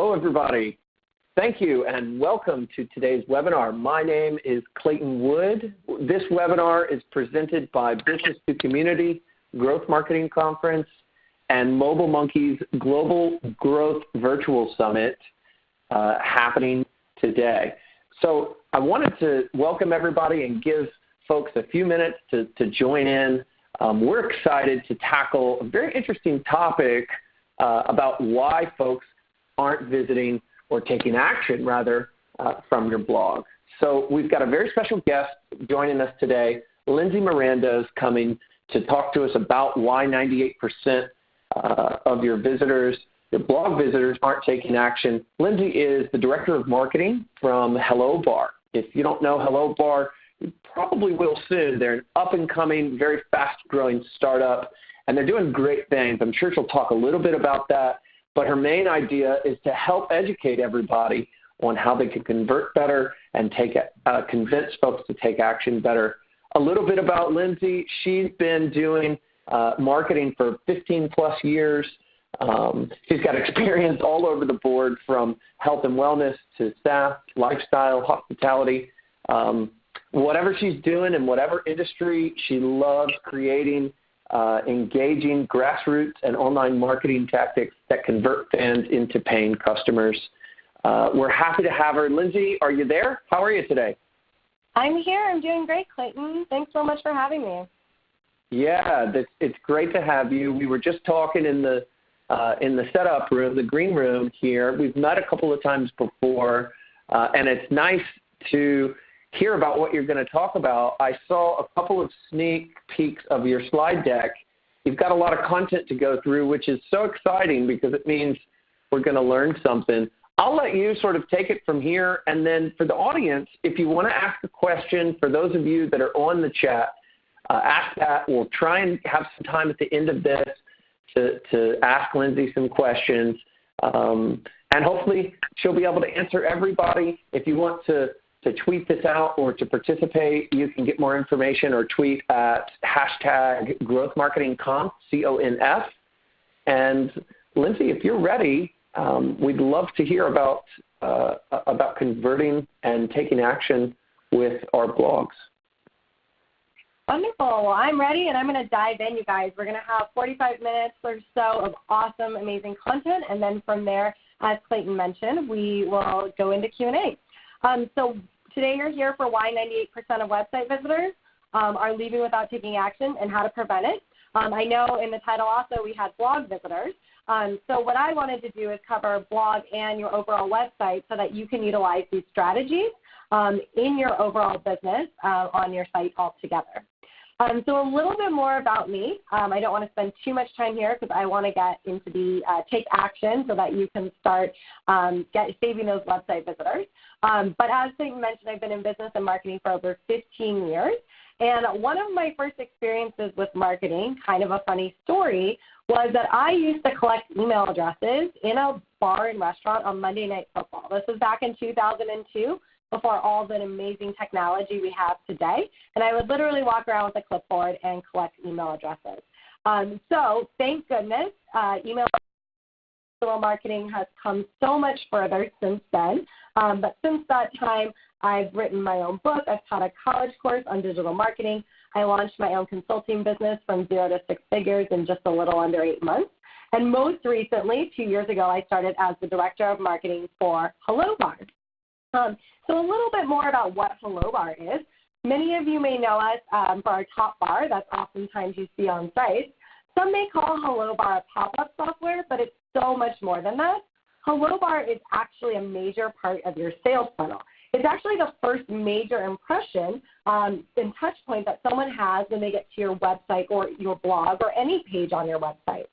Hello, everybody. Thank you and welcome to today's webinar. My name is Clayton Wood. This webinar is presented by Business to Community Growth Marketing Conference and Mobile Monkey's Global Growth Virtual Summit happening today. So I wanted to welcome everybody and give folks a few minutes to join in. We're excited to tackle a very interesting topic about why folks aren't visiting or taking action, rather, from your blog. So we've got a very special guest joining us today. Lindsay Miranda is coming to talk to us about why 98% of your visitors, your blog visitors, aren't taking action. Lindsay is the Director of Marketing from Hello Bar. If you don't know Hello Bar, you probably will soon. They're an up-and-coming, very fast-growing startup, and they're doing great things. I'm sure she'll talk a little bit about that. But her main idea is to help educate everybody on how they can convert better and convince folks to take action better. A little bit about Lindsay. She's been doing marketing for 15-plus years. She's got experience all over the board, from health and wellness to staff, lifestyle, hospitality. Whatever she's doing in whatever industry, she loves creating engaging grassroots and online marketing tactics that convert fans into paying customers. We're happy to have her. Lindsay, are you there? How are you today? I'm here. I'm doing great, Clayton. Thanks so much for having me. Yeah, it's great to have you. We were just talking in the setup room, the green room here. We've met a couple of times before, and it's nice to hear about what you're going to talk about. I saw a couple of sneak peeks of your slide deck. You've got a lot of content to go through, which is so exciting because it means we're going to learn something. I'll let you sort of take it from here, and then for the audience, if you want to ask a question, for those of you that are on the chat, ask that. We'll try and have some time at the end of this to ask Lindsay some questions, and hopefully she'll be able to answer everybody. If you want to tweet this out or to participate, you can get more information or tweet at #GrowthMarketingConf, CONF. And Lindsay, if you're ready, we'd love to hear about converting and taking action with our blogs. Wonderful. Well, I'm ready, and I'm going to dive in, you guys. We're going to have 45 minutes or so of awesome, amazing content, and then from there, as Clayton mentioned, we will go into Q&A. So today you're here for why 98% of website visitors are leaving without taking action and how to prevent it. I know in the title also we had blog visitors. So what I wanted to do is cover blog and your overall website so that you can utilize these strategies in your overall business on your site altogether. So a little bit more about me. I don't want to spend too much time here because I want to get into the take action so that you can start saving those website visitors. But as Clayton mentioned, I've been in business and marketing for over 15 years. And one of my first experiences with marketing, kind of a funny story, was that I used to collect email addresses in a bar and restaurant on Monday Night Football. This was back in 2002. Before all the amazing technology we have today. And I would literally walk around with a clipboard and collect email addresses. So thank goodness, email marketing has come so much further since then. But since that time, I've written my own book. I've taught a college course on digital marketing. I launched my own consulting business from 0 to 6 figures in just a little under 8 months. And most recently, 2 years ago, I started as the Director of Marketing for Hello Bar. So a little bit more about what Hello Bar is. Many of you may know us for our top bar that's oftentimes you see on sites. Some may call Hello Bar a pop-up software, but it's so much more than that. Hello Bar is actually a major part of your sales funnel. It's actually the first major impression and touch point that someone has when they get to your website or your blog or any page on your website.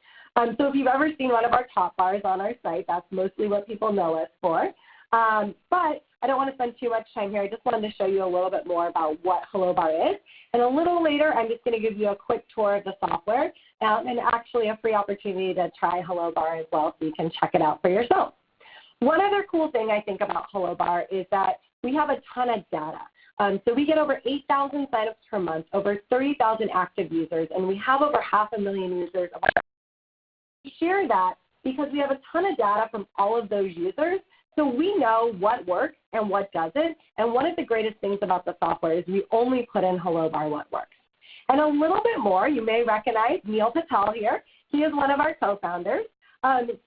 So if you've ever seen one of our top bars on our site, that's mostly what people know us for. But I don't want to spend too much time here. I just wanted to show you a little bit more about what Hello Bar is. And a little later, I'm just going to give you a quick tour of the software and actually a free opportunity to try Hello Bar as well so you can check it out for yourself. One other cool thing I think about Hello Bar is that we have a ton of data. So we get over 8,000 signups per month, over 30,000 active users, and we have over 500,000 users. We share that because we have a ton of data from all of those users, so we know what works and what doesn't. And one of the greatest things about the software is we only put in hello bar what works. And a little bit more, you may recognize Neil Patel here. He is one of our co-founders.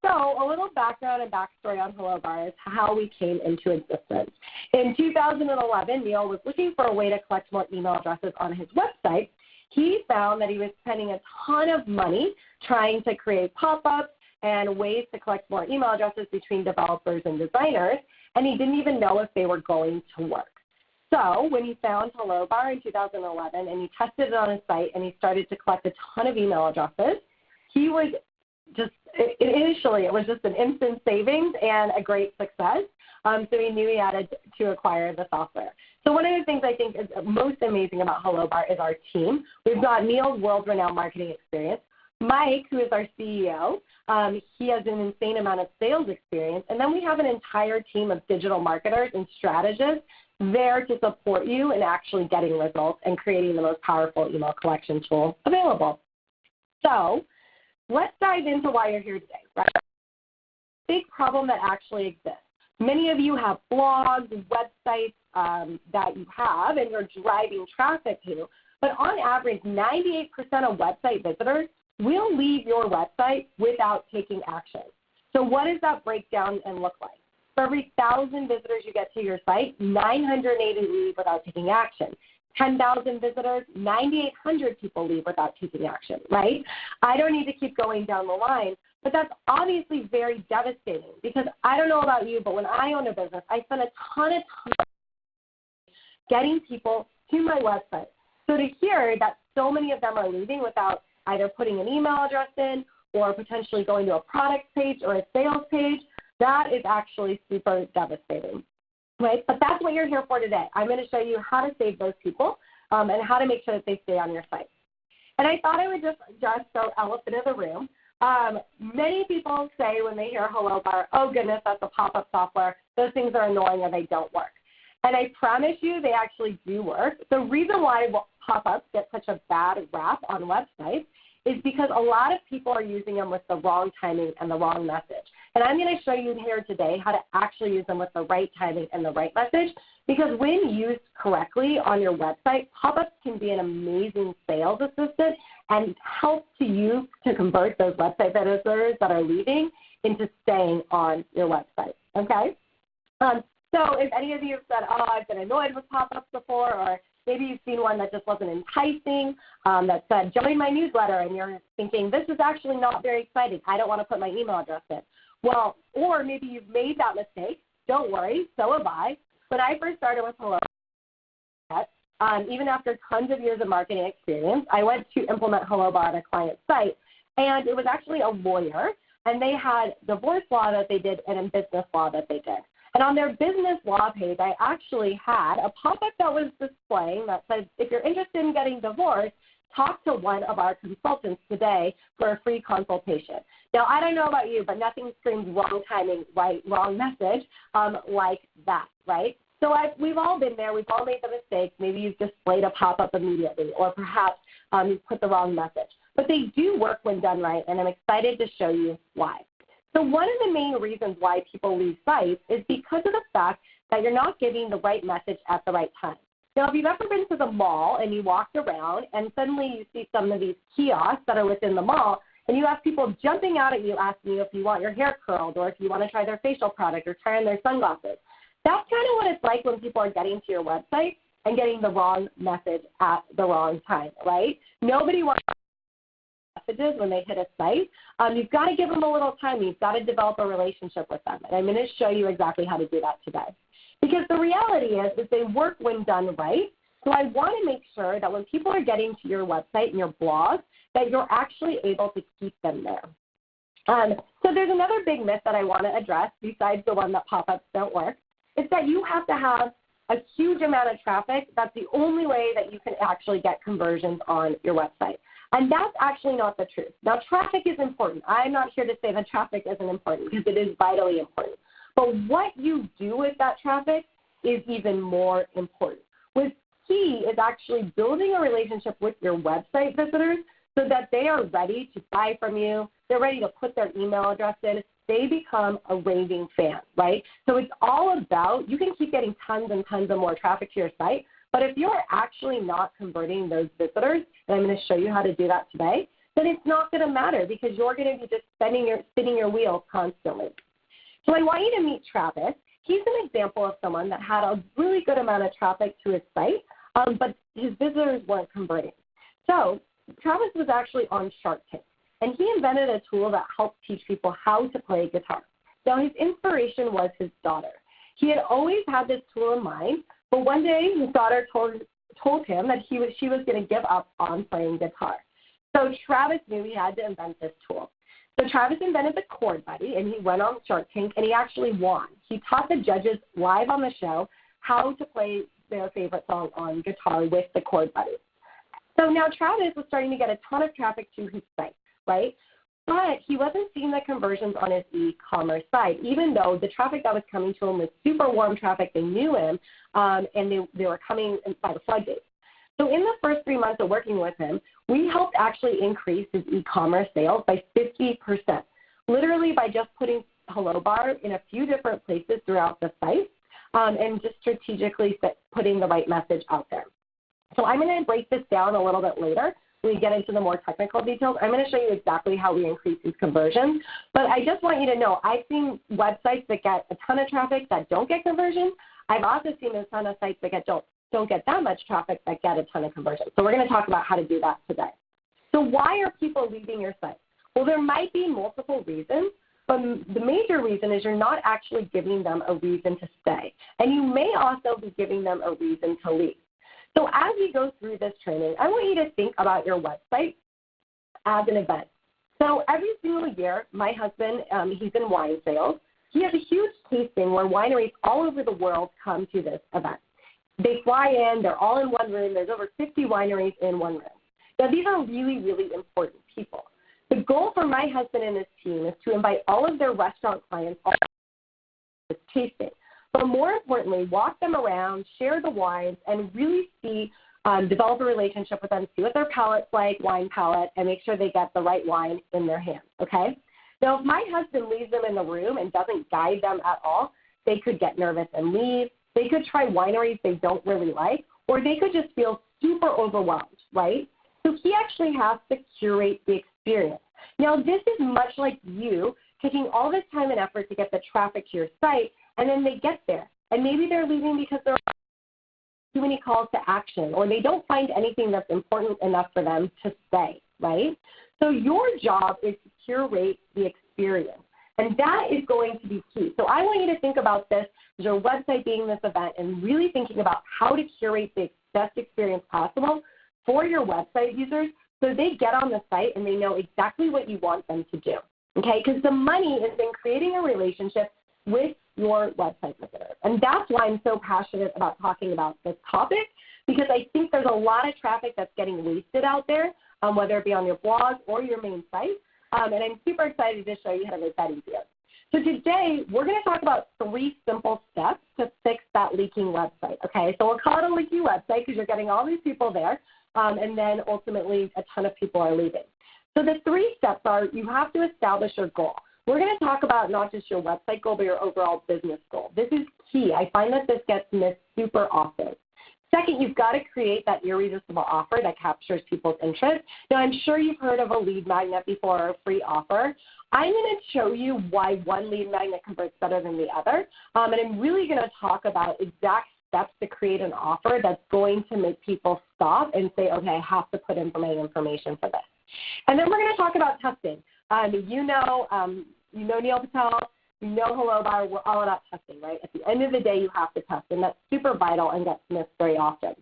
So a little background and backstory on Hello Bar is how we came into existence. In 2011, Neil was looking for a way to collect more email addresses on his website. He found that he was spending a ton of money trying to create pop-ups and ways to collect more email addresses between developers and designers, and he didn't even know if they were going to work. So when he found Hello Bar in 2011 and he tested it on his site and he started to collect a ton of email addresses, he was just, initially it was just an instant savings and a great success. So he knew he had to acquire the software. So one of the things I think is most amazing about Hello Bar is our team. We've got Neil's world-renowned marketing experience. Mike, who is our CEO, he has an insane amount of sales experience. And then we have an entire team of digital marketers and strategists there to support you in actually getting results and creating the most powerful email collection tool available. So let's dive into why you're here today, right? Big problem that actually exists. Many of you have blogs, websites that you have and you're driving traffic to, but on average, 98% of website visitors will leave your website without taking action. So what does that breakdown and look like? For every 1,000 visitors you get to your site, 980 leave without taking action. 10,000 visitors, 9,800 people leave without taking action, right? I don't need to keep going down the line, but that's obviously very devastating because I don't know about you, but when I own a business, I spend a ton of time getting people to my website. So to hear that so many of them are leaving without either putting an email address in or potentially going to a product page or a sales page, that is actually super devastating. Right? But that's what you're here for today. I'm going to show you how to save those people and how to make sure that they stay on your site. And I thought I would just the elephant in the room. Many people say when they hear Hello Bar, oh goodness, that's a pop-up software. Those things are annoying or they don't work. And I promise you they actually do work. The reason why pop-ups get such a bad rap on websites is because a lot of people are using them with the wrong timing and the wrong message. And I'm going to show you here today how to actually use them with the right timing and the right message, because when used correctly on your website, pop-ups can be an amazing sales assistant and help to you to convert those website visitors that are leaving into staying on your website, okay? So if any of you have said, oh, I've been annoyed with pop-ups before, or maybe you've seen one that just wasn't enticing, that said, join my newsletter, and you're thinking, this is actually not very exciting. I don't want to put my email address in. Well, or maybe you've made that mistake. Don't worry, so have I. When I first started with Hello, even after tons of years of marketing experience, I went to implement Hello Bar on a client site, and it was actually a lawyer, and they had divorce law that they did and a business law that they did. And on their business law page, I actually had a pop-up that was displaying that said, if you're interested in getting divorced, talk to one of our consultants today for a free consultation. Now, I don't know about you, but nothing screams wrong timing, right, wrong message like that, right? So we've all been there. We've all made the mistakes. Maybe you've displayed a pop-up immediately, or perhaps you've put the wrong message. But they do work when done right, and I'm excited to show you why. So one of the main reasons why people leave sites is because of the fact that you're not giving the right message at the right time. Now, if you've ever been to the mall and you walked around and suddenly you see some of these kiosks that are within the mall, and you have people jumping out at you asking you if you want your hair curled or if you want to try their facial product or try on their sunglasses. That's kind of what it's like when people are getting to your website and getting the wrong message at the wrong time, right? Nobody wants messages when they hit a site. You've got to give them a little time. You've got to develop a relationship with them. And I'm going to show you exactly how to do that today. Because the reality is they work when done right. So I want to make sure that when people are getting to your website and your blog, that you're actually able to keep them there. So there's another big myth that I want to address besides the one that pop-ups don't work. It's that you have to have a huge amount of traffic. That's the only way that you can actually get conversions on your website. And that's actually not the truth. Now, traffic is important. I'm not here to say that traffic isn't important because it is vitally important. But what you do with that traffic is even more important. What's key is actually building a relationship with your website visitors so that they are ready to buy from you. They're ready to put their email address in. They become a raving fan, right? So it's all about, you can keep getting tons and tons of more traffic to your site, but if you're actually not converting those visitors, and I'm going to show you how to do that today, then it's not going to matter because you're going to be just spinning your wheels constantly. So I want you to meet Travis. He's an example of someone that had a really good amount of traffic to his site, but his visitors weren't converting. So Travis was actually on Shark Tank, and he invented a tool that helps teach people how to play guitar. Now, his inspiration was his daughter. He had always had this tool in mind, but one day his daughter told him that she was going to give up on playing guitar. So Travis knew he had to invent this tool. So Travis invented the Chord Buddy, and he went on Shark Tank, and he actually won. He taught the judges live on the show how to play their favorite song on guitar with the Chord Buddy. So now Travis was starting to get a ton of traffic to his site, right? But he wasn't seeing the conversions on his e-commerce site, even though the traffic that was coming to him was super warm traffic. They knew him, and they were coming by the floodgates. So in the first 3 months of working with him, we helped actually increase his e-commerce sales by 50%, literally by just putting Hello Bar in a few different places throughout the site and just strategically putting the right message out there. So I'm going to break this down a little bit later when we get into the more technical details. I'm going to show you exactly how we increase these conversions. But I just want you to know I've seen websites that get a ton of traffic that don't get conversions. I've also seen a ton of sites that don't get that much traffic that get a ton of conversions. So we're going to talk about how to do that today. So why are people leaving your site? Well, there might be multiple reasons, but the major reason is you're not actually giving them a reason to stay. And you may also be giving them a reason to leave. So as we go through this training, I want you to think about your website as an event. So every single year, my husband, he's in wine sales. He has a huge tasting where wineries all over the world come to this event. They fly in, they're all in one room. There's over 50 wineries in one room. Now, these are really, really important people. The goal for my husband and his team is to invite all of their restaurant clients to this tasting. But more importantly, walk them around, share the wines, and really develop a relationship with them, see what their palate's like, wine palate, and make sure they get the right wine in their hands, okay? Now, if my husband leaves them in the room and doesn't guide them at all, they could get nervous and leave. They could try wineries they don't really like, or they could just feel super overwhelmed, right? So he actually has to curate the experience. Now, this is much like you taking all this time and effort to get the traffic to your site, and then they get there. And maybe they're leaving because there are too many calls to action, or they don't find anything that's important enough for them to stay, right? So your job is to curate the experience. And that is going to be key. So I want you to think about this as your website being this event and really thinking about how to curate the best experience possible for your website users so they get on the site and they know exactly what you want them to do, okay? Because the money is in creating a relationship with your website visitors. And that's why I'm so passionate about talking about this topic, because I think there's a lot of traffic that's getting wasted out there, whether it be on your blog or your main site. And I'm super excited to show you how to make that easier. So today, we're going to talk about 3 simple steps to fix that leaking website, okay? So we'll call it a leaky website because you're getting all these people there, and then ultimately a ton of people are leaving. So the 3 steps are you have to establish your goal. We're going to talk about not just your website goal, but your overall business goal. This is key. I find that this gets missed super often. Second, you've got to create that irresistible offer that captures people's interest. Now, I'm sure you've heard of a lead magnet before or a free offer. I'm going to show you why one lead magnet converts better than the other, and I'm really going to talk about exact steps to create an offer that's going to make people stop and say, okay, I have to put in my information for this. And then we're going to talk about testing. You know Neil Patel, you know Hello Bar, we're all about testing, right? At the end of the day, you have to test, and that's super vital and gets missed very often.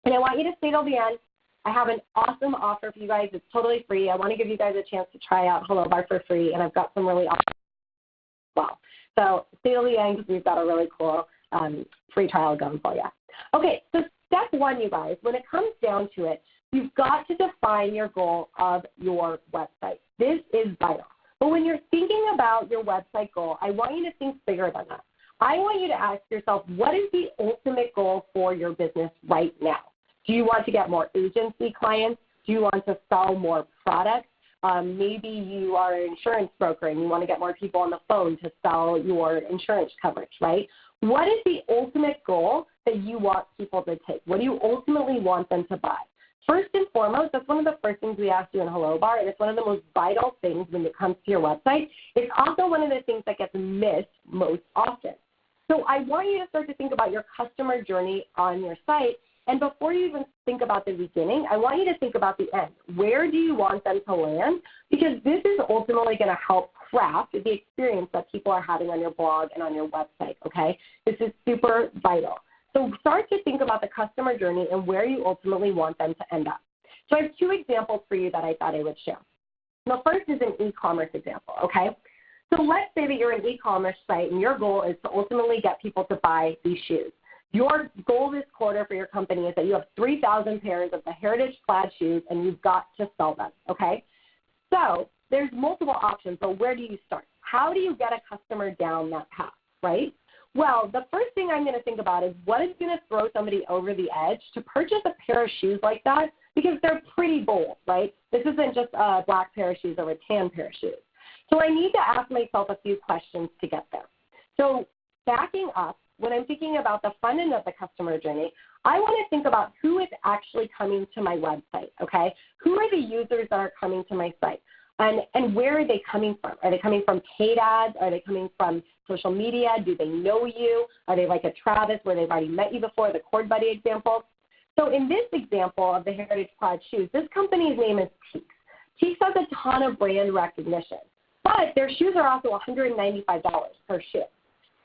And I want you to stay till the end. I have an awesome offer for you guys. It's totally free. I want to give you guys a chance to try out Hello Bar for free, and I've got some really awesome as well. So stay till the end because we've got a really cool free trial going for you. Okay, so step 1, you guys, when it comes down to it, you've got to define your goal of your website. This is vital. But when you're thinking about your website goal, I want you to think bigger than that. I want you to ask yourself, what is the ultimate goal for your business right now? Do you want to get more agency clients? Do Do you want to sell more products? Maybe you are an insurance broker and you want to get more people on the phone to sell your insurance coverage, right? What is the ultimate goal that you want people to take? What do you ultimately want them to buy? First and foremost, that's one of the first things we ask you in Hello Bar, and it's one of the most vital things when it comes to your website. It's also one of the things that gets missed most often. So I want you to start to think about your customer journey on your site. And before you even think about the beginning, I want you to think about the end. Where do you want them to land? Because this is ultimately going to help craft the experience that people are having on your blog and on your website, okay? This is super vital. So start to think about the customer journey and where you ultimately want them to end up. So I have two examples for you that I thought I would share. The first is an e-commerce example, okay? So let's say that you're an e-commerce site and your goal is to ultimately get people to buy these shoes. Your goal this quarter for your company is that you have 3,000 pairs of the Heritage Plaid shoes and you've got to sell them, okay? So there's multiple options, but where do you start? How do you get a customer down that path, right? Well, the first thing I'm going to think about is what is going to throw somebody over the edge to purchase a pair of shoes like that, because they're pretty bold, right? This isn't just a black pair of shoes or a tan pair of shoes. So I need to ask myself a few questions to get there. So backing up, when I'm thinking about the front end of the customer journey, I want to think about who is actually coming to my website, okay? Who are the users that are coming to my site? And where are they coming from? Are they coming from paid ads? Are they coming from social media? Do they know you? Are they like a Travis where they've already met you before, the Cord Buddy example? So in this example of the Heritage Plaid shoes, this company's name is Teeks. Teeks has a ton of brand recognition, but their shoes are also $195 per shoe.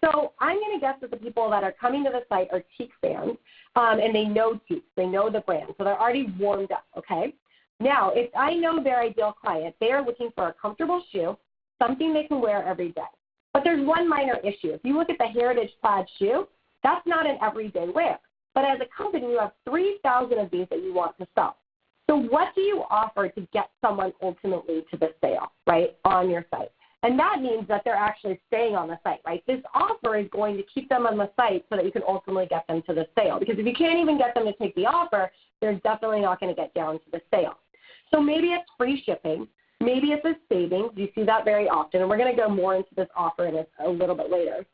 So I'm going to guess that the people that are coming to the site are Teeks fans, and they know Teeks. They know the brand, so they're already warmed up, okay? Now, if I know their ideal client, they are looking for a comfortable shoe, something they can wear every day. But there's one minor issue. If you look at the Heritage Plaid shoe, that's not an everyday wear. But as a company, you have 3,000 of these that you want to sell. So what do you offer to get someone ultimately to the sale, right, on your site? And that means that they're actually staying on the site, right? This offer is going to keep them on the site so that you can ultimately get them to the sale. Because if you can't even get them to take the offer, they're definitely not going to get down to the sale. So maybe it's free shipping. Maybe it's a savings. You see that very often. And we're going to go more into this offer in a little bit later.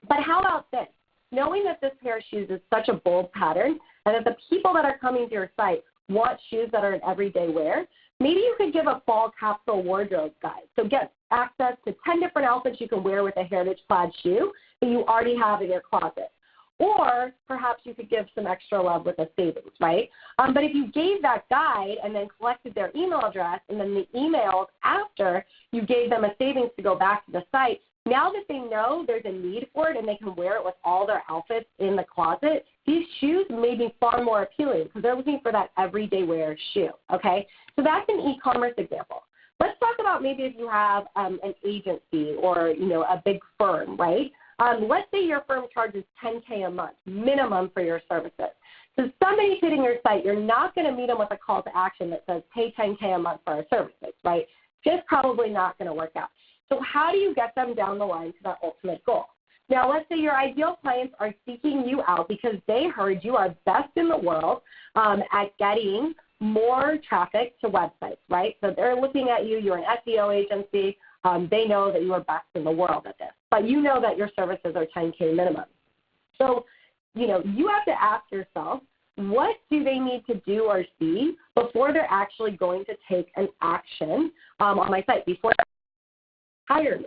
But how about this? Knowing that this pair of shoes is such a bold pattern and that the people that are coming to your site want shoes that are an everyday wear, maybe you could give a fall capsule wardrobe guide. So get access to 10 different outfits you can wear with a Heritage Plaid shoe that you already have in your closet. Or perhaps you could give some extra love with a savings, right? But if you gave that guide and then collected their email address and then the emails after you gave them a savings to go back to the site, now that they know there's a need for it and they can wear it with all their outfits in the closet, these shoes may be far more appealing because they're looking for that everyday wear shoe, okay? So that's an e-commerce example. Let's talk about maybe if you have an agency or, a big firm, right? Let's say your firm charges $10K a month minimum for your services. So somebody's hitting your site, you're not going to meet them with a call to action that says pay $10K a month for our services, right? Just probably not going to work out. So how do you get them down the line to that ultimate goal? Now, let's say your ideal clients are seeking you out because they heard you are best in the world at getting more traffic to websites, right? So they're looking at you. You're an SEO agency. They know that you are best in the world at this. But you know that your services are $10K minimum. So, you have to ask yourself, what do they need to do or see before they're actually going to take an action on my site, before they hire me?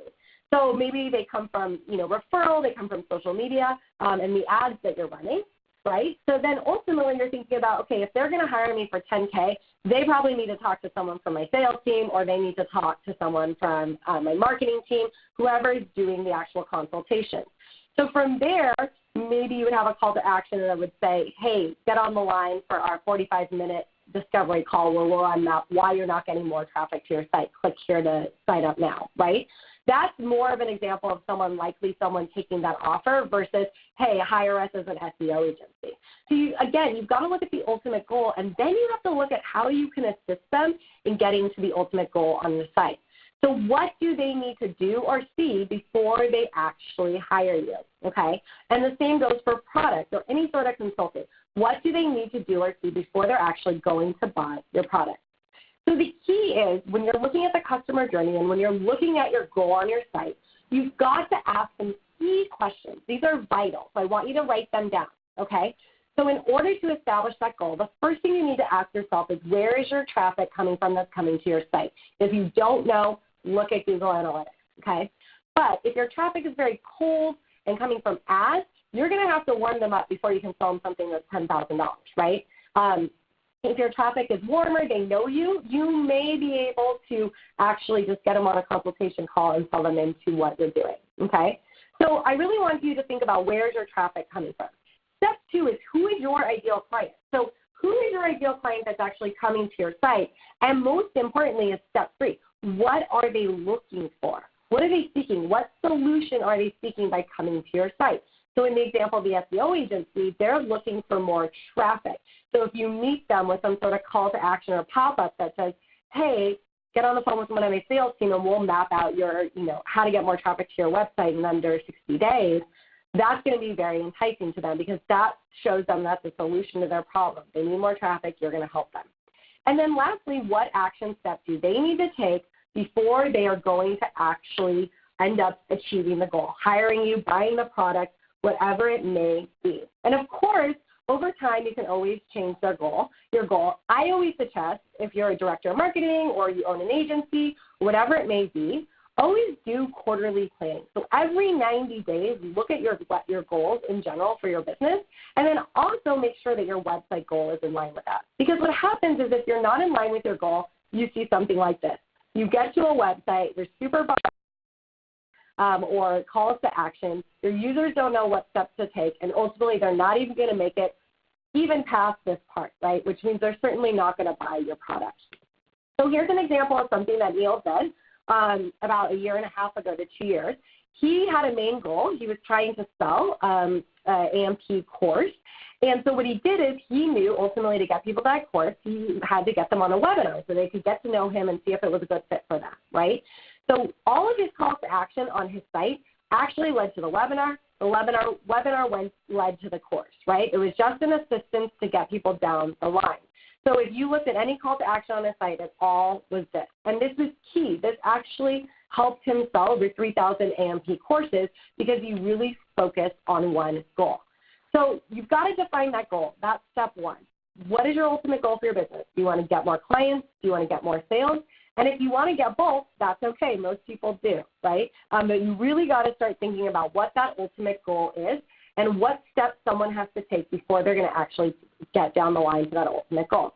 So maybe they come from, referral, they come from social media and the ads that you're running, right? So then ultimately you're thinking about, okay, if they're going to hire me for $10K, they probably need to talk to someone from my sales team, or they need to talk to someone from my marketing team, whoever is doing the actual consultation. So from there, maybe you would have a call to action that would say, hey, get on the line for our 45-minute discovery call where we'll unmap why you're not getting more traffic to your site. Click here to sign up now, right? That's more of an example of someone taking that offer versus, hey, hire us as an SEO agency. So you've got to look at the ultimate goal, and then you have to look at how you can assist them in getting to the ultimate goal on the site. So what do they need to do or see before they actually hire you, okay? And the same goes for product or any sort of consulting. What do they need to do or see before they're actually going to buy your product? So the key is when you're looking at the customer journey and when you're looking at your goal on your site, you've got to ask some key questions. These are vital, so I want you to write them down, okay? So in order to establish that goal, the first thing you need to ask yourself is where is your traffic coming from that's coming to your site? If you don't know, look at Google Analytics, okay? But if your traffic is very cold and coming from ads, you're going to have to warm them up before you can sell them something that's $10,000, right? If your traffic is warmer, they know you, you may be able to actually just get them on a consultation call and sell them into what you're doing, okay? So I really want you to think about where's your traffic coming from. Step 2 is who is your ideal client? So who is your ideal client that's actually coming to your site? And most importantly is step 3, what are they looking for? What are they seeking? What solution are they seeking by coming to your site? So in the example of the SEO agency, they're looking for more traffic. So if you meet them with some sort of call to action or pop-up that says, hey, get on the phone with one of my sales team and we'll map out your, how to get more traffic to your website in under 60 days, that's going to be very enticing to them because that shows them that's a solution to their problem. They need more traffic, you're going to help them. And then lastly, what action steps do they need to take before they are going to actually end up achieving the goal, hiring you, buying the product, whatever it may be. And of course, over time, you can always change your goal. I always suggest, if you're a director of marketing or you own an agency, whatever it may be, always do quarterly planning. So every 90 days, look at your goals in general for your business, and then also make sure that your website goal is in line with that. Because what happens is if you're not in line with your goal, you see something like this. You get to a website, you're super bummed, or calls to action, your users don't know what steps to take, and ultimately they're not even going to make it even past this part, right, which means they're certainly not going to buy your product. So here's an example of something that Neil did about 1.5 years ago to 2 years. He had a main goal. He was trying to sell an AMP course. And so what he did is he knew ultimately to get people to that course, he had to get them on a webinar so they could get to know him and see if it was a good fit for them, right? So all of his calls to action on his site actually led to the webinar. The webinar led to the course, right? It was just an assistance to get people down the line. So if you looked at any call to action on his site, it all was this. And this is key. This actually helped him sell over 3,000 AMP courses because he really focused on one goal. So you've got to define that goal. That's step 1. What is your ultimate goal for your business? Do you want to get more clients? Do you want to get more sales? And if you want to get both, that's okay. Most people do, right? But you really got to start thinking about what that ultimate goal is and what steps someone has to take before they're going to actually get down the line to that ultimate goal.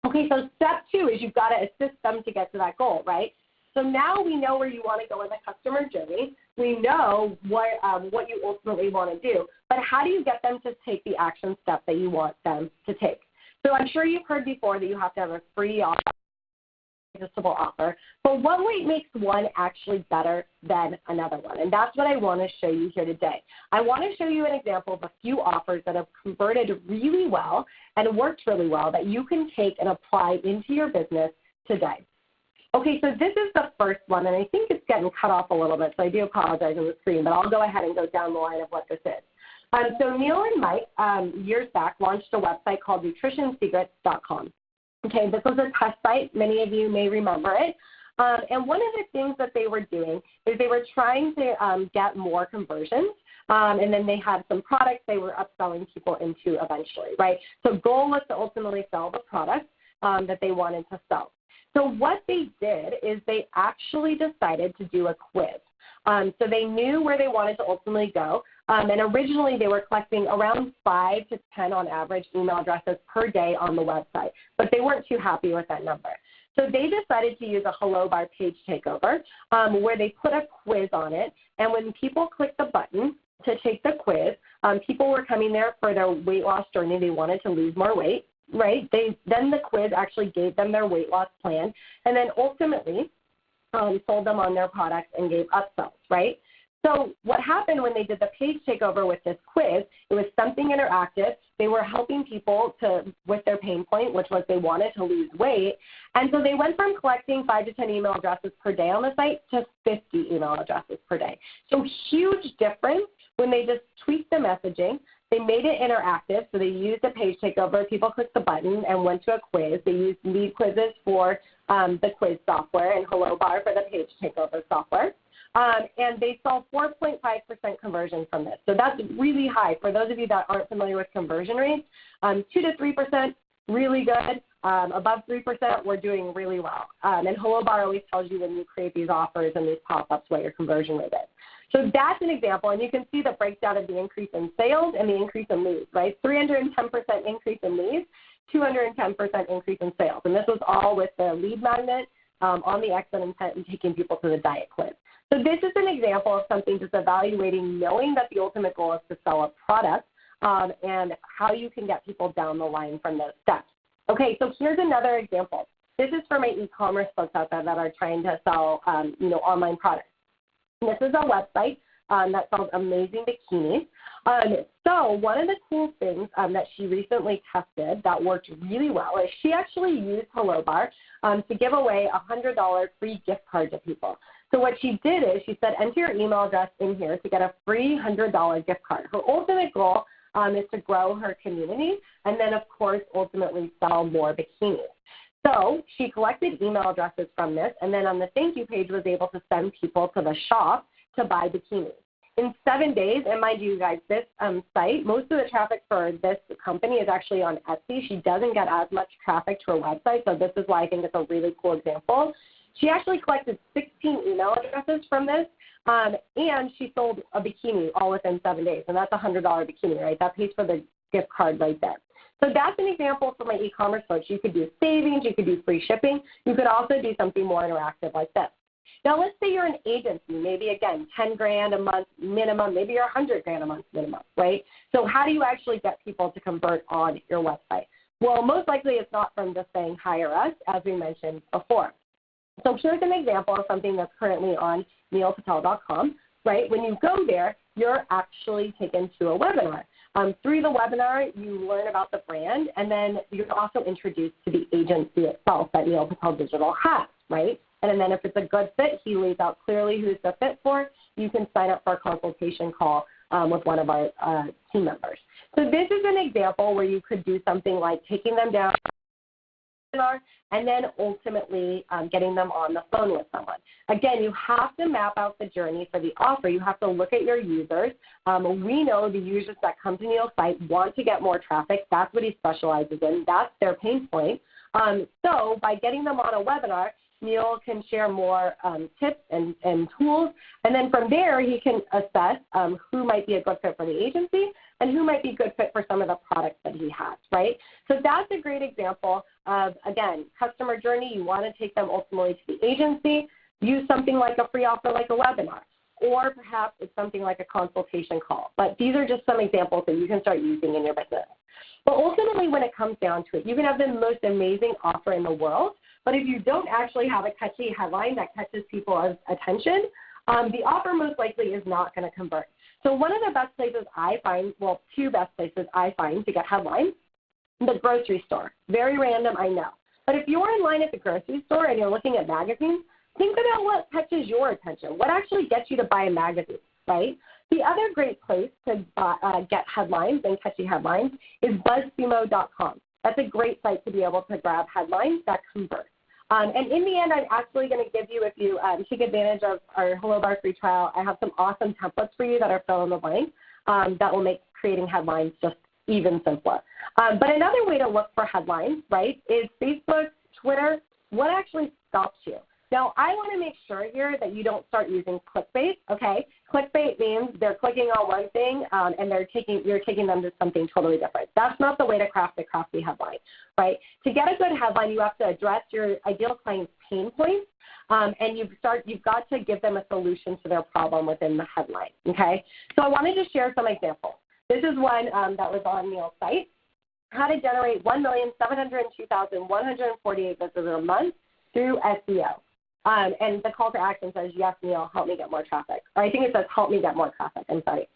Okay, so step 2 is you've got to assist them to get to that goal, right? So now we know where you want to go in the customer journey. We know what you ultimately want to do. But how do you get them to take the action step that you want them to take? So I'm sure you've heard before that you have to have a free offer, irresistible offer. But what makes one actually better than another one? And that's what I want to show you here today. I want to show you an example of a few offers that have converted really well and worked really well that you can take and apply into your business today. Okay, so this is the first one, and I think it's getting cut off a little bit, so I do apologize on the screen, but I'll go ahead and go down the line of what this is. So Neil and Mike, years back, launched a website called nutritionsecrets.com. Okay, this was a test site. Many of you may remember it. And one of the things that they were doing is they were trying to get more conversions, and then they had some products they were upselling people into eventually, right? So goal was to ultimately sell the product that they wanted to sell. So what they did is they actually decided to do a quiz. So they knew where they wanted to ultimately go, and originally they were collecting around 5 to 10 on average email addresses per day on the website, but they weren't too happy with that number. So they decided to use a Hello Bar page takeover where they put a quiz on it, and when people clicked the button to take the quiz, people were coming there for their weight loss journey. They wanted to lose more weight, right? Then the quiz actually gave them their weight loss plan, and then ultimately sold them on their products and gave upsells, right? So what happened when they did the page takeover with this quiz, it was something interactive. They were helping people with their pain point, which was they wanted to lose weight. And so they went from collecting 5 to 10 email addresses per day on the site to 50 email addresses per day. So huge difference when they just tweaked the messaging. They made it interactive, so they used a page takeover. People clicked the button and went to a quiz. They used lead quizzes for the quiz software, and Hello Bar for the page takeover software. And they saw 4.5% conversion from this. So that's really high. For those of you that aren't familiar with conversion rates, 2 to 3%, really good. Above 3%, we're doing really well. And Hello Bar always tells you when you create these offers and these pop-ups what your conversion rate is. So that's an example, and you can see the breakdown of the increase in sales and the increase in leads, right? 310% increase in leads, 210% increase in sales. And this was all with the lead magnet on the exit intent and taking people to the diet quiz. So this is an example of something just evaluating, knowing that the ultimate goal is to sell a product and how you can get people down the line from those steps. Okay, so here's another example. This is for my e-commerce folks out there that are trying to sell, online products. This is a website that sells amazing bikinis. So one of the cool things that she recently tested that worked really well is she actually used Hello Bar to give away a $100 free gift card to people. So what she did is she said, enter your email address in here to get a free $100 gift card. Her ultimate goal is to grow her community and then, of course, ultimately sell more bikinis. So she collected email addresses from this, and then on the thank you page was able to send people to the shop to buy bikinis. In 7 days, and mind you guys, this site, most of the traffic for this company is actually on Etsy. She doesn't get as much traffic to her website, so this is why I think it's a really cool example. She actually collected 16 email addresses from this, and she sold a bikini all within 7 days, and that's a $100 bikini, right? That pays for the gift card right there. So that's an example for my e-commerce folks. You could do savings, you could do free shipping. You could also do something more interactive like this. Now, let's say you're an agency, maybe, again, 10 grand a month minimum, maybe you're 100 grand a month minimum, right? So how do you actually get people to convert on your website? Well, most likely it's not from just saying hire us, as we mentioned before. So here's an example of something that's currently on neilpatel.com, right? When you go there, you're actually taken to a webinar. Through the webinar, you learn about the brand, and then you're also introduced to the agency itself that Neil Patel Digital has, right? And then if it's a good fit, he lays out clearly who's the fit for. You can sign up for a consultation call with one of our team members. So this is an example where you could do something like taking them down and then ultimately getting them on the phone with someone. Again, you have to map out the journey for the offer. You have to look at your users. We know the users that come to Neil's site want to get more traffic. That's what he specializes in. That's their pain point. So by getting them on a webinar, Neil can share more tips and tools, and then from there he can assess who might be a good fit for the agency and who might be a good fit for some of the products that he has, right? So that's a great example of, again, customer journey. You want to take them ultimately to the agency. Use something like a free offer like a webinar, or perhaps it's something like a consultation call. But these are just some examples that you can start using in your business. But ultimately, when it comes down to it, you can have the most amazing offer in the world, but if you don't actually have a catchy headline that catches people's attention, the offer most likely is not going to convert. So one of the best places I find, well, two best places I find to get headlines, the grocery store. Very random, I know. But if you're in line at the grocery store and you're looking at magazines, think about what catches your attention. What actually gets you to buy a magazine, right? The other great place to get headlines and catchy headlines is buzzsumo.com. That's a great site to be able to grab headlines that convert. And in the end, I'm actually going to give you, if you take advantage of our Hello Bar free trial, I have some awesome templates for you that are fill in the blank that will make creating headlines just even simpler. But another way to look for headlines, right, is Facebook, Twitter. What actually stops you? Now, I want to make sure here that you don't start using clickbait, okay? Clickbait means they're clicking on one thing and you're taking them to something totally different. That's not the way to craft a crafty headline, right? To get a good headline, you have to address your ideal client's pain points, and you've got to give them a solution to their problem within the headline, okay? So I wanted to share some examples. This is one that was on Neil's site, how to generate 1,702,148 visitors a month through SEO. And the call to action says, yes, Neil, help me get more traffic. Or I think it says, help me get more traffic. I'm sorry.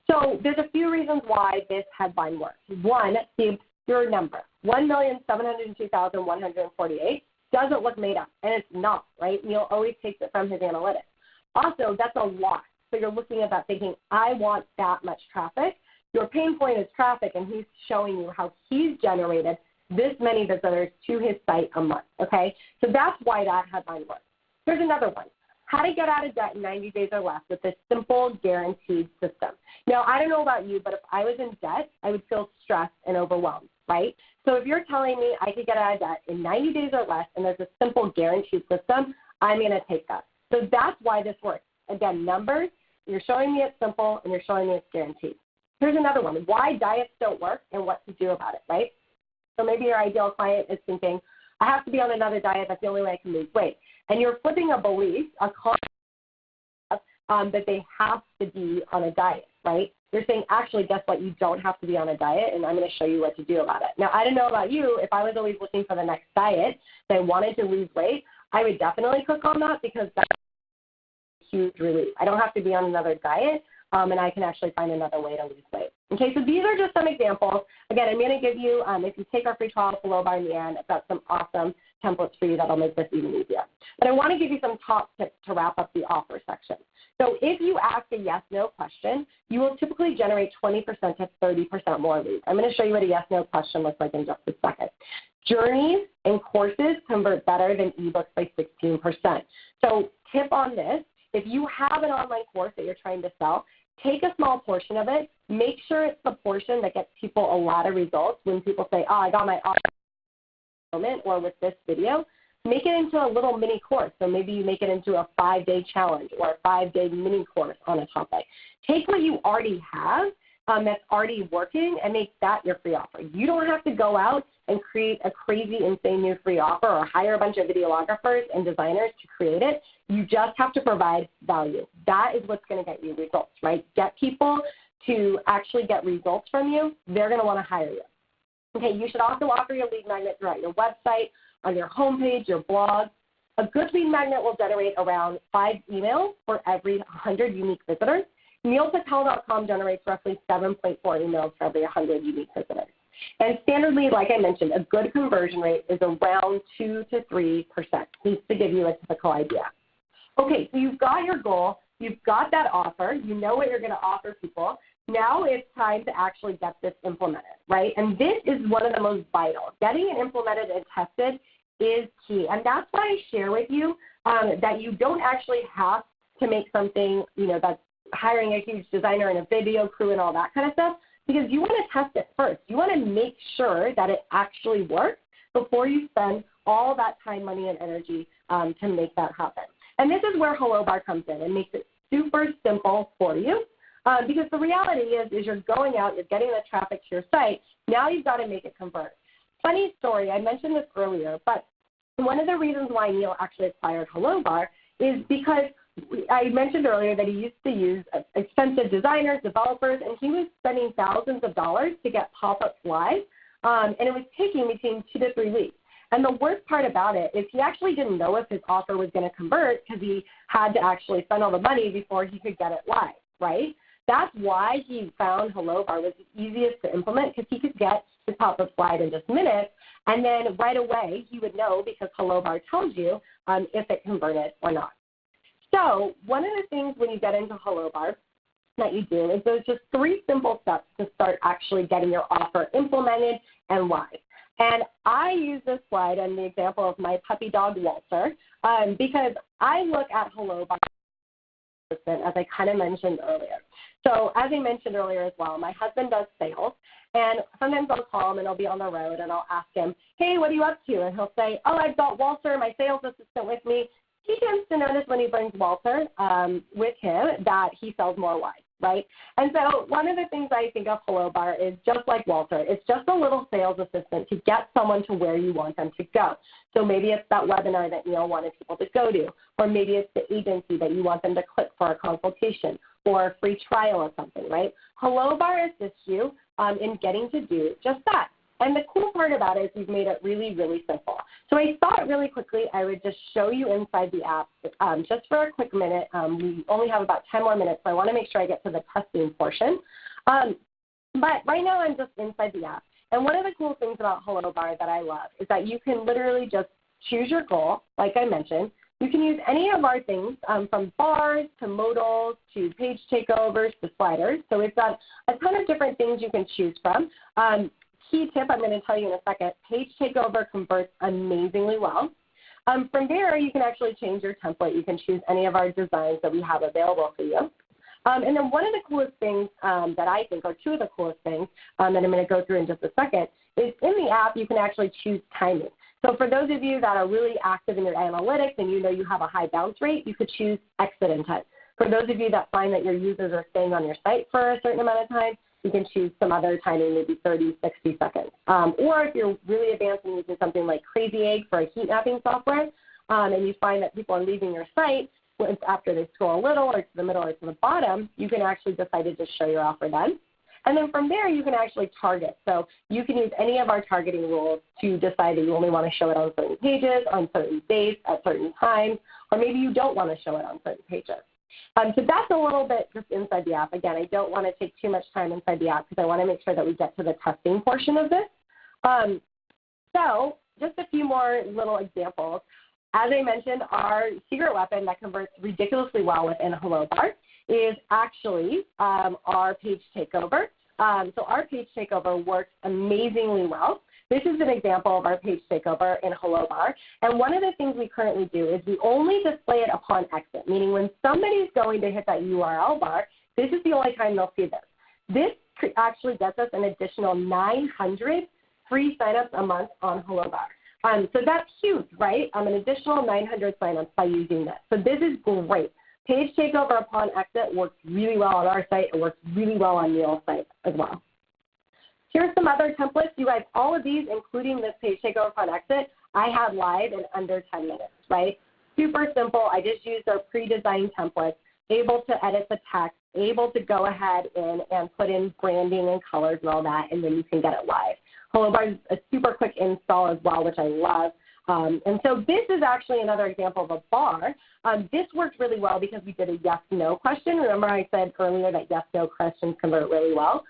So there's a few reasons why this headline works. One, the obscure number, 1,702,148, doesn't look made up, and it's not, right? Neil always takes it from his analytics. Also, that's a lot. So you're looking at that thinking, I want that much traffic. Your pain point is traffic, and he's showing you how he's generated this many visitors to his site a month, okay? So that's why that headline works. Here's another one. How to get out of debt in 90 days or less with this simple, guaranteed system. Now, I don't know about you, but if I was in debt, I would feel stressed and overwhelmed, right? So if you're telling me I could get out of debt in 90 days or less and there's a simple, guaranteed system, I'm going to take that. So that's why this works. Again, numbers, you're showing me it's simple, and you're showing me it's guaranteed. Here's another one, why diets don't work and what to do about it, right? So maybe your ideal client is thinking, I have to be on another diet, that's the only way I can lose weight. And you're flipping a belief, a concept that they have to be on a diet, right? You're saying, actually, guess what? You don't have to be on a diet, and I'm going to show you what to do about it. Now, I don't know about you. If I was always looking for the next diet that I wanted to lose weight, I would definitely click on that because that's a huge relief. I don't have to be on another diet, and I can actually find another way to lose weight. Okay, so these are just some examples. Again, I'm going to give you, if you take our free trial below by in the end, I've got some awesome templates for you that'll make this even easier. But I want to give you some top tips to wrap up the offer section. So if you ask a yes-no question, you will typically generate 20% to 30% more leads. I'm going to show you what a yes-no question looks like in just a second. Journeys and courses convert better than ebooks by 16%. So tip on this, if you have an online course that you're trying to sell, take a small portion of it. Make sure it's the portion that gets people a lot of results. When people say, oh, I got my offer moment or with this video, make it into a little mini course. So maybe you make it into a 5-day challenge or a 5-day mini course on a topic. Take what you already have that's already working and make that your free offer. You don't have to go out and create a crazy, insane new free offer or hire a bunch of videographers and designers to create it. You just have to provide value. That is what's going to get you results, right? Get people to actually get results from you. They're going to want to hire you. Okay, you should also offer your lead magnet throughout your website, on your homepage, your blog. A good lead magnet will generate around 5 emails for every 100 unique visitors. Neilpatel.com generates roughly 7.4 emails for every 100 unique visitors. And standard lead, like I mentioned, a good conversion rate is around 2 to 3%, just to give you a typical idea. Okay, so you've got your goal, you've got that offer, you know what you're going to offer people. Now it's time to actually get this implemented, right? And this is one of the most vital. Getting it implemented and tested is key. And that's why I share with you that you don't actually have to make something, that's hiring a huge designer and a video crew and all that kind of stuff, because you want to test it first. You want to make sure that it actually works before you spend all that time, money, and energy to make that happen. And this is where Hello Bar comes in and makes it super simple for you. Because the reality is you're going out, you're getting the traffic to your site, now you've got to make it convert. Funny story, I mentioned this earlier, but one of the reasons why Neil actually acquired Hello Bar is because I mentioned earlier that he used to use expensive designers, developers, and he was spending thousands of dollars to get pop-ups live, and it was taking between 2 to 3 weeks. And the worst part about it is he actually didn't know if his offer was going to convert because he had to actually spend all the money before he could get it live, right? That's why he found Hello Bar was the easiest to implement, because he could get his pop-up slide in just minutes, and then right away he would know, because Hello Bar tells you if it converted or not. So one of the things when you get into Hello Bar that you do is there's just 3 simple steps to start actually getting your offer implemented and live. And I use this slide and the example of my puppy dog Walter because I look at Hello Bar as I kind of mentioned earlier. So as I mentioned earlier as well, my husband does sales, and sometimes I'll call him and I'll be on the road and I'll ask him, hey, what are you up to? And he'll say, oh, I've got Walter, my sales assistant, with me. He tends to notice when he brings Walter with him that he sells more wine, right? And so one of the things I think of Hello Bar is just like Walter. It's just a little sales assistant to get someone to where you want them to go. So maybe it's that webinar that Neil wanted people to go to, or maybe it's the agency that you want them to click for a consultation or a free trial or something, right? Hello Bar assists you in getting to do just that. And the cool part about it is we've made it really, really simple. So I thought really quickly I would just show you inside the app just for a quick minute. We only have about 10 more minutes, so I want to make sure I get to the testing portion. But right now I'm just inside the app. And one of the cool things about Hello Bar that I love is that you can literally just choose your goal, like I mentioned. You can use any of our things from bars to modals to page takeovers to sliders. So we've got a ton of different things you can choose from. key tip I'm going to tell you in a second, page takeover converts amazingly well. From there, you can actually change your template. You can choose any of our designs that we have available for you. And then one of the coolest things that I think, or two of the coolest things that I'm going to go through in just a second, is in the app you can actually choose timing. So for those of you that are really active in your analytics and you know you have a high bounce rate, you could choose exit intent. For those of you that find that your users are staying on your site for a certain amount of time, you can choose some other timing, maybe 30, 60 seconds. Or if you're really advanced and using something like Crazy Egg for a heat mapping software, and you find that people are leaving your site after they scroll a little or to the middle or to the bottom, you can actually decide to just show your offer then. And then from there, you can actually target. So you can use any of our targeting rules to decide that you only want to show it on certain pages, on certain dates, at certain times, or maybe you don't want to show it on certain pages. So that's a little bit just inside the app. Again, I don't want to take too much time inside the app because I want to make sure that we get to the testing portion of this. So just a few more little examples. As I mentioned, our secret weapon that converts ridiculously well within Hello Bar is actually our page takeover. So our page takeover works amazingly well. This is an example of our page takeover in Hello Bar. And one of the things we currently do is we only display it upon exit, meaning when somebody's going to hit that URL bar, this is the only time they'll see this. This actually gets us an additional 900 free signups a month on Hello Bar. So that's huge, right? An additional 900 signups by using this. So this is great. Page takeover upon exit works really well on our site. It works really well on Neil's site as well. Here's some other templates. You guys, all of these, including this page takeover upon exit, I had live in under 10 minutes, right? Super simple. I just used our pre-designed templates, able to edit the text, able to go ahead and put in branding and colors and all that, and then you can get it live. Hello Bar is a super quick install as well, which I love. And so this is actually another example of a bar. This worked really well because we did a yes-no question. Remember I said earlier that yes-no questions convert really well.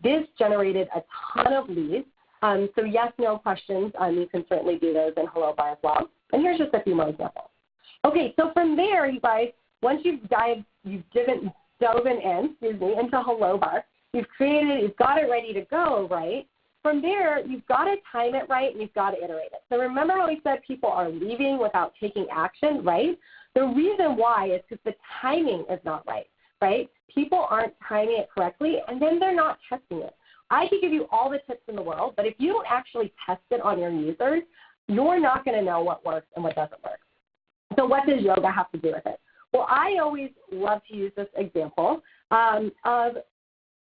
This generated a ton of leads. So yes-no questions, you can certainly do those in Hello Bar as well. And here's just a few more examples. Okay, so from there, you guys, once you've dove in, into Hello Bar, you've got it ready to go, right? From there, you've got to time it right and you've got to iterate it. So remember how we said people are leaving without taking action, right? The reason why is because the timing is not right, right? People aren't timing it correctly, and then they're not testing it. I could give you all the tips in the world, but if you don't actually test it on your users, you're not going to know what works and what doesn't work. So what does yoga have to do with it? Well, I always love to use this example of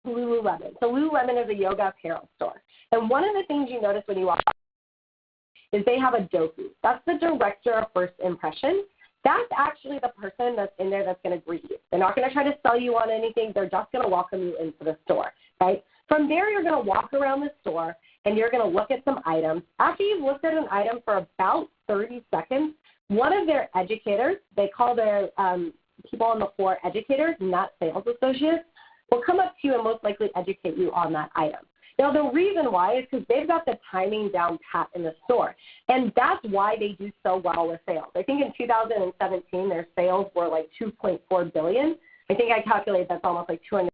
Lululemon. So Lululemon is a yoga apparel store. And one of the things you notice when you walk is they have a doku. That's the director of first impression. That's actually the person that's in there that's going to greet you. They're not going to try to sell you on anything. They're just going to welcome you into the store, right? From there, you're going to walk around the store, and you're going to look at some items. After you've looked at an item for about 30 seconds, one of their educators, they call their people on the floor educators, not sales associates, will come up to you and most likely educate you on that item. Now, the reason why is because they've got the timing down pat in the store, and that's why they do so well with sales. I think in 2017, their sales were like $2.4 billion. I think I calculated that's almost like $250